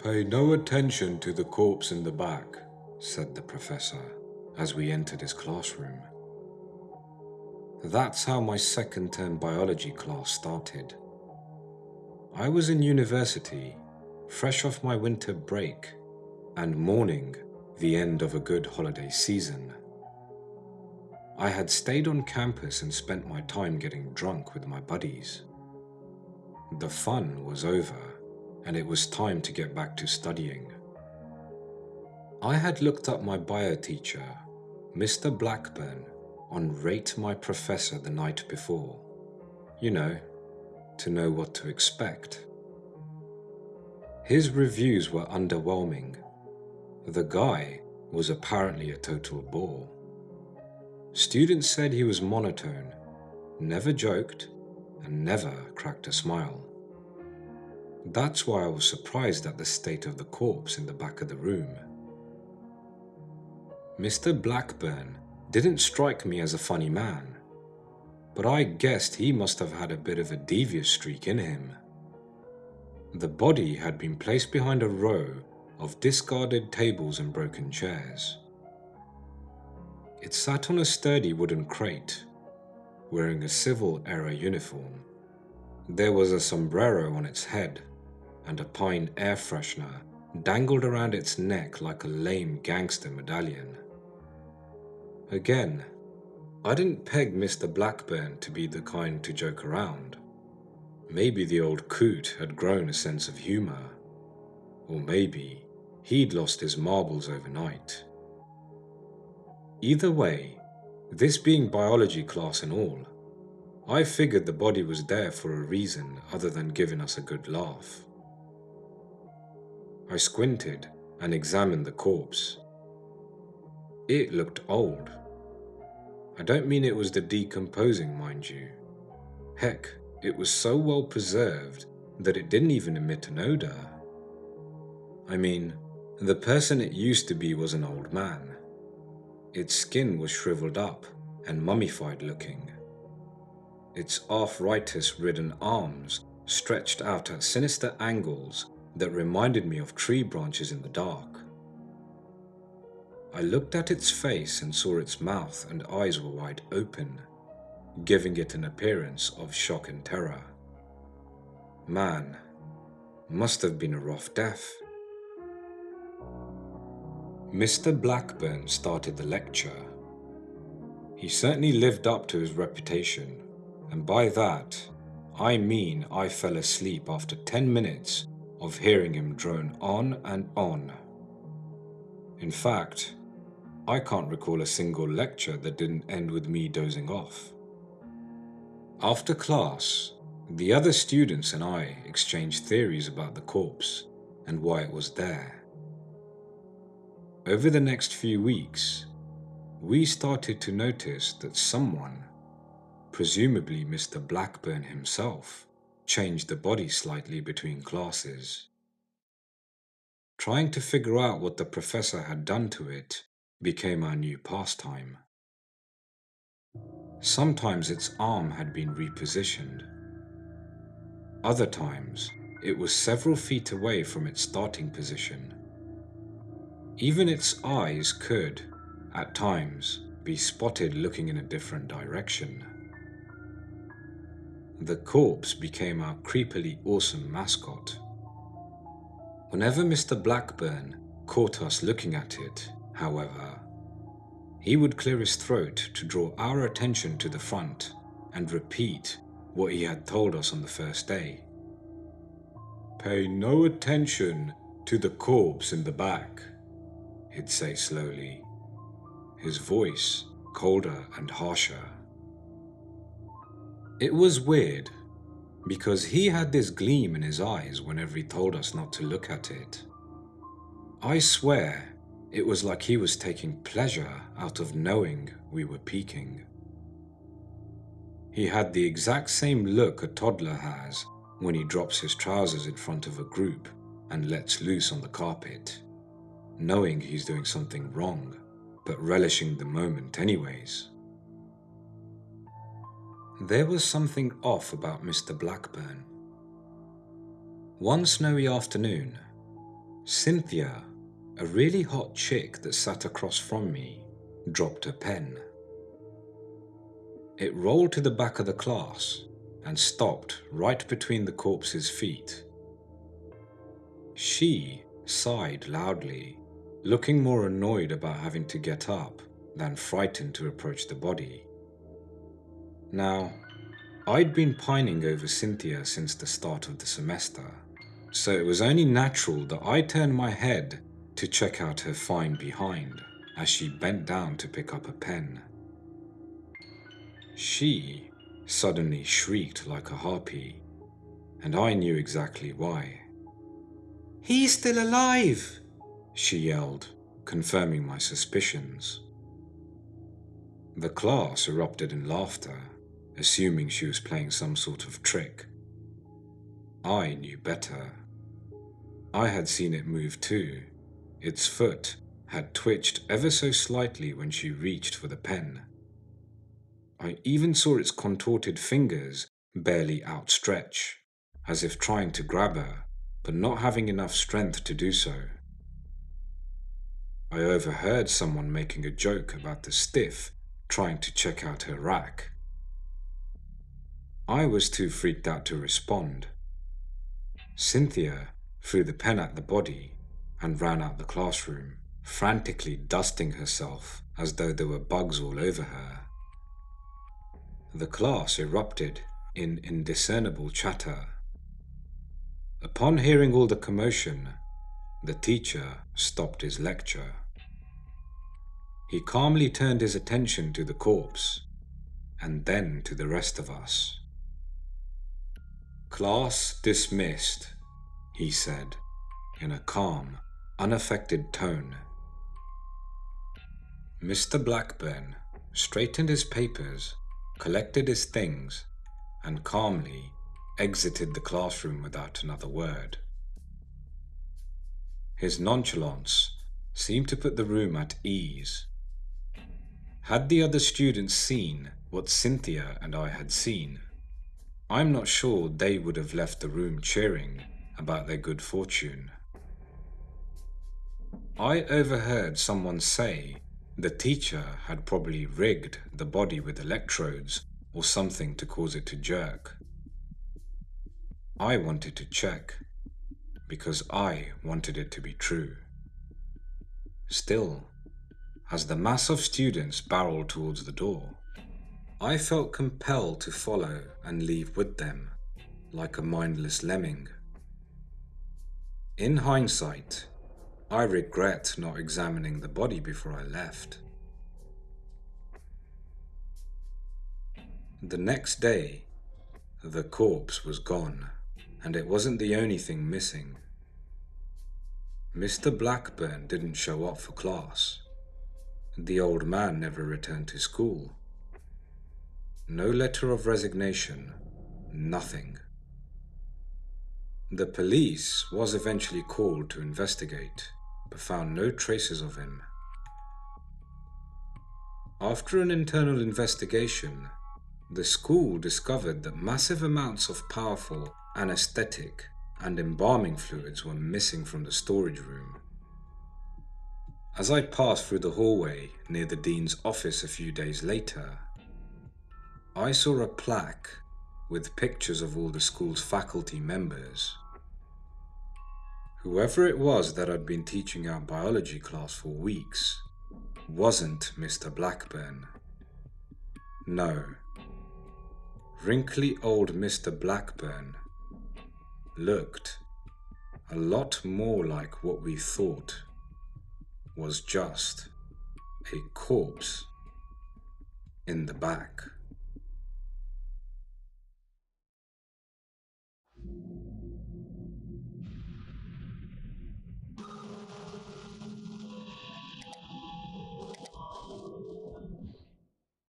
Pay no attention to the corpse in the back, said the professor as we entered his classroom. That's how my second term biology class started. I was in university, fresh off my winter break, and mourning the end of a good holiday season. I had stayed on campus and spent my time getting drunk with my buddies. The fun was over, and it was time to get back to studying. I had looked up my bio teacher, Mr. Blackburn, on Rate My Professor the night before. You know, to know what to expect. His reviews were underwhelming. The guy was apparently a total bore. Students said he was monotone, never joked, and never cracked a smile. That's why I was surprised at the state of the corpse in the back of the room. Mr. Blackburn didn't strike me as a funny man, but I guessed he must have had a bit of a devious streak in him. The body had been placed behind a row of discarded tables and broken chairs. It sat on a sturdy wooden crate, wearing a civil era uniform. There was a sombrero on its head, and a pine air freshener dangled around its neck like a lame gangster medallion. Again, I didn't peg Mr. Blackburn to be the kind to joke around. Maybe the old coot had grown a sense of humor, or maybe he'd lost his marbles overnight. Either way, this being biology class and all, I figured the body was there for a reason other than giving us a good laugh. I squinted and examined the corpse. It looked old. I don't mean it was the decomposing, mind you. Heck, it was so well preserved that it didn't even emit an odor. I mean, the person it used to be was an old man. Its skin was shriveled up and mummified looking. Its arthritis-ridden arms stretched out at sinister angles that reminded me of tree branches in the dark. I looked at its face and saw its mouth and eyes were wide open, giving it an appearance of shock and terror. Man, must have been a rough death. Mr. Blackburn started the lecture. He certainly lived up to his reputation, and by that, I mean I fell asleep after 10 minutes of hearing him drone on and on. In fact, I can't recall a single lecture that didn't end with me dozing off. After class, the other students and I exchanged theories about the corpse and why it was there. Over the next few weeks, we started to notice that someone, presumably Mr. Blackburn himself, changed the body slightly between classes. Trying to figure out what the professor had done to it became our new pastime. Sometimes its arm had been repositioned. Other times, it was several feet away from its starting position. Even its eyes could, at times, be spotted looking in a different direction. The corpse became our creepily awesome mascot. Whenever Mr. Blackburn caught us looking at it, however, he would clear his throat to draw our attention to the front and repeat what he had told us on the first day. Pay no attention to the corpse in the back, he'd say slowly, his voice colder and harsher. It was weird, because he had this gleam in his eyes whenever he told us not to look at it. I swear, it was like he was taking pleasure out of knowing we were peeking. He had the exact same look a toddler has when he drops his trousers in front of a group and lets loose on the carpet, knowing he's doing something wrong, but relishing the moment anyways. There was something off about Mr. Blackburn. One snowy afternoon, Cynthia, a really hot chick that sat across from me, dropped a pen. It rolled to the back of the class and stopped right between the corpse's feet. She sighed loudly, looking more annoyed about having to get up than frightened to approach the body. Now, I'd been pining over Cynthia since the start of the semester, so it was only natural that I turned my head to check out her fine behind as she bent down to pick up a pen. She suddenly shrieked like a harpy, and I knew exactly why. "He's still alive!" she yelled, confirming my suspicions. The class erupted in laughter, assuming she was playing some sort of trick. I knew better. I had seen it move too. Its foot had twitched ever so slightly when she reached for the pen. I even saw its contorted fingers barely outstretch, as if trying to grab her, but not having enough strength to do so. I overheard someone making a joke about the stiff trying to check out her rack. I was too freaked out to respond. Cynthia threw the pen at the body and ran out the classroom, frantically dusting herself as though there were bugs all over her. The class erupted in indiscernible chatter. Upon hearing all the commotion, the teacher stopped his lecture. He calmly turned his attention to the corpse, and then to the rest of us. "Class dismissed," he said, in a calm, unaffected tone. Mr. Blackburn straightened his papers, collected his things, and calmly exited the classroom without another word. His nonchalance seemed to put the room at ease. Had the other students seen what Cynthia and I had seen, I'm not sure they would have left the room cheering about their good fortune. I overheard someone say the teacher had probably rigged the body with electrodes or something to cause it to jerk. I wanted to check, because I wanted it to be true. Still, as the mass of students barreled towards the door, I felt compelled to follow and leave with them, like a mindless lemming. In hindsight, I regret not examining the body before I left. The next day, the corpse was gone, and it wasn't the only thing missing. Mr. Blackburn didn't show up for class. The old man never returned to school. No letter of resignation, nothing. The police was eventually called to investigate, but found no traces of him. After an internal investigation, the school discovered that massive amounts of powerful anesthetic and embalming fluids were missing from the storage room. As I passed through the hallway near the dean's office a few days later, I saw a plaque with pictures of all the school's faculty members. Whoever it was that had been teaching our biology class for weeks wasn't Mr. Blackburn. No. Wrinkly old Mr. Blackburn looked a lot more like what we thought was just a corpse in the back.